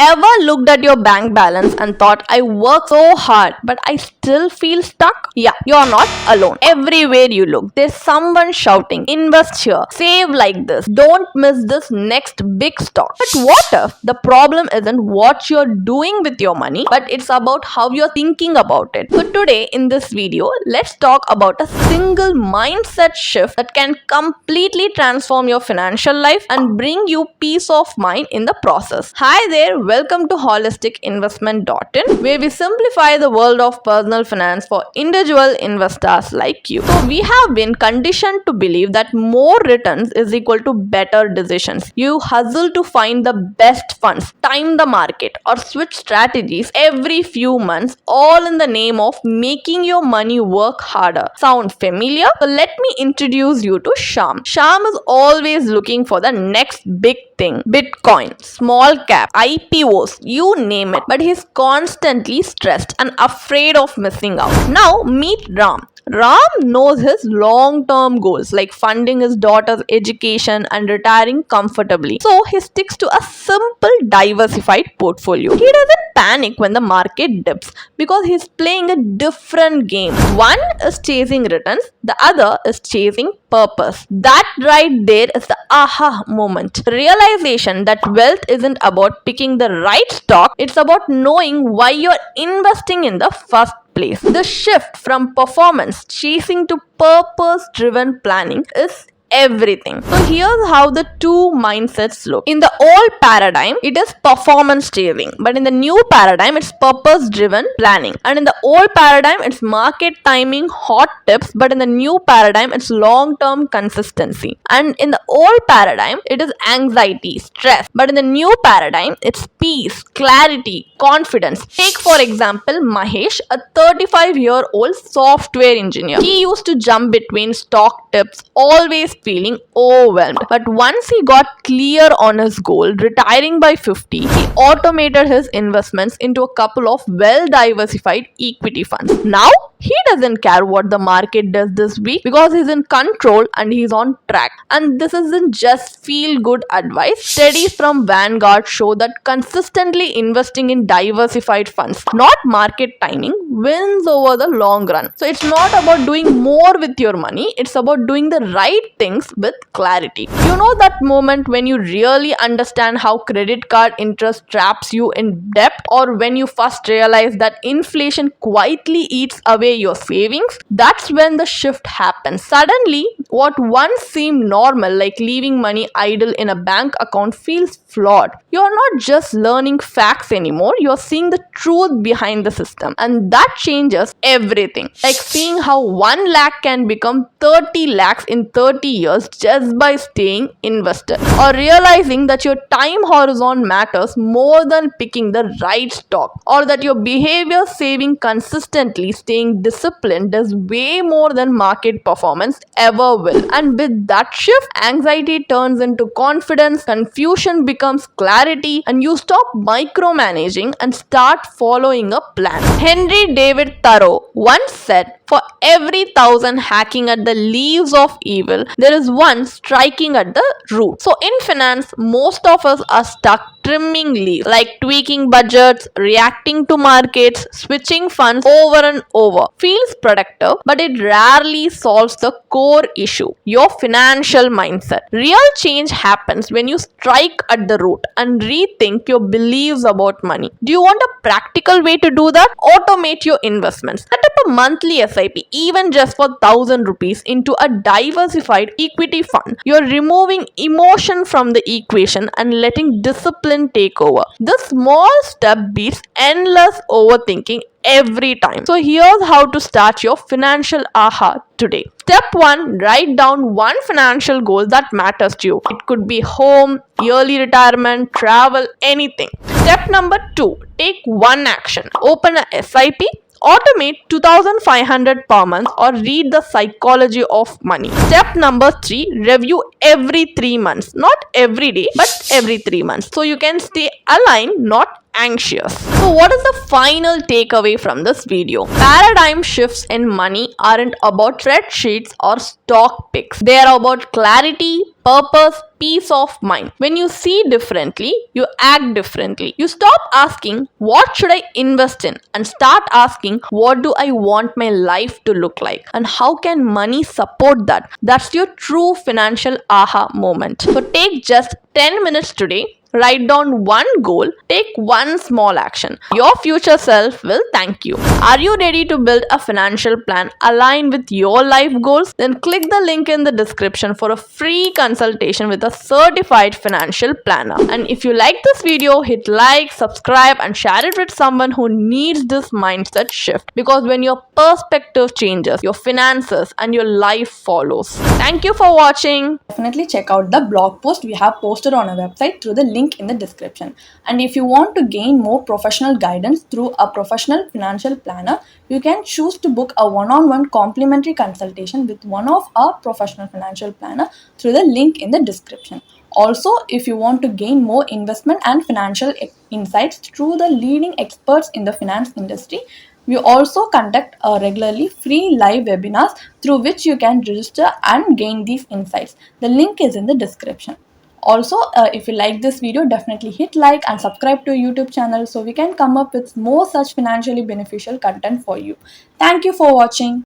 Ever looked at your bank balance and thought, I work so hard, but I still feel stuck? Yeah, you're not alone. Everywhere you look, there's someone shouting, invest here, save like this, don't miss this next big stock. But what if the problem isn't what you're doing with your money, but it's about how you're thinking about it? So today in this video, let's talk about a single mindset shift that can completely transform your financial life and bring you peace of mind in the process. Hi there, welcome to holisticinvestment.in, where we simplify the world of personal finance for individual investors like you. So we have been conditioned to believe that more returns is equal to better decisions. You hustle to find the best funds, time the market, or switch strategies every few months, all in the name of making your money work harder. Sound familiar? So let me introduce you to Sham. Sham is always looking for the next big thing. Bitcoin, small cap, IPOs, you name it. But he's constantly stressed and afraid of missing out. Now meet Ram. Ram knows his long-term goals like funding his daughter's education and retiring comfortably. So he sticks to a simple diversified portfolio. He doesn't panic when the market dips because he's playing a different game. One is chasing returns, the other is chasing purpose. That right there is the aha moment. The realization that wealth isn't about picking the right stock, it's about knowing why you're investing in the first place. The shift from performance chasing to purpose driven planning is everything. So here's how the two mindsets look. In the old paradigm, it is performance chasing, but in the new paradigm, it's purpose driven planning. And in the old paradigm, it's market timing, hot tips, but in the new paradigm, it's long term consistency. And in the old paradigm, it is anxiety, stress, but in the new paradigm, it's peace, clarity, confidence. Take for example Mahesh, a 35-year-old software engineer. He used to jump between stock tips, always feeling overwhelmed. But once he got clear on his goal, retiring by 50, he automated his investments into a couple of well-diversified equity funds. Now, he doesn't care what the market does this week because he's in control and he's on track. And this isn't just feel-good advice. Studies from Vanguard show that consistently investing in diversified funds, not market timing, wins over the long run. So it's not about doing more with your money, it's about doing the right things with clarity. You know that moment when you really understand how credit card interest traps you in debt, or when you first realize that inflation quietly eats away your savings? That's when the shift happens. Suddenly, what once seemed normal, like leaving money idle in a bank account, feels flawed. You're not just learning facts anymore, you're seeing the truth behind the system. And that changes everything. Like seeing how 1 lakh can become 30 lakhs in 30 years just by staying invested. Or realizing that your time horizon matters more than picking the right stock. Or that your behavior saving consistently, staying disciplined does way more than market performance ever will. And with that shift, anxiety turns into confidence, confusion becomes clarity, and you stop micromanaging and start following a plan. Henry David Thoreau once said, for every 1,000 hacking at the leaves of evil, there is one striking at the root. So in finance, most of us are stuck trimming leaves, like tweaking budgets, reacting to markets, switching funds over and over. Feels productive, but it rarely solves the core issue, your financial mindset. Real change happens when you strike at the root and rethink your beliefs about money. Do you want a practical way to do that? Automate your investments. Set up a monthly SIP, even just for 1,000 rupees, into a diversified equity fund. You're removing emotion from the equation and letting discipline take over. This small step beats endless overthinking every time. So here's how to start your financial aha today. Step 1, write down one financial goal that matters to you. It could be home, yearly retirement, travel, anything. Step number 2, take one action. Open a SIP, automate 2,500 per month, or read The Psychology of Money. Step number 3, review every 3 months. Not every day, but every 3 months. So you can stay aligned, not anxious. So what is the final takeaway from this video? Paradigm shifts in money aren't about spreadsheets or stock picks. They are about clarity, purpose, peace of mind. When you see differently, you act differently. You stop asking, what should I invest in? And start asking, what do I want my life to look like? And how can money support that? That's your true financial aha moment. So take just 10 minutes today. Write down one goal, take one small action. Your future self will thank you. Are you ready to build a financial plan aligned with your life goals? Then click the link in the description for a free consultation with a certified financial planner. And if you like this video, hit like, subscribe, and share it with someone who needs this mindset shift. Because when your perspective changes, your finances and your life follows. Thank you for watching. Definitely check out the blog post we have posted on our website through the link in the description. And if you want to gain more professional guidance through a professional financial planner, you can choose to book a one-on-one complimentary consultation with one of our professional financial planner through the link in the description. Also, if you want to gain more investment and financial insights through the leading experts in the finance industry, we also conduct regularly free live webinars through which you can register and gain these insights. The link is in the description. Also, if you like this video, definitely hit like and subscribe to our YouTube channel so we can come up with more such financially beneficial content for you. Thank you for watching.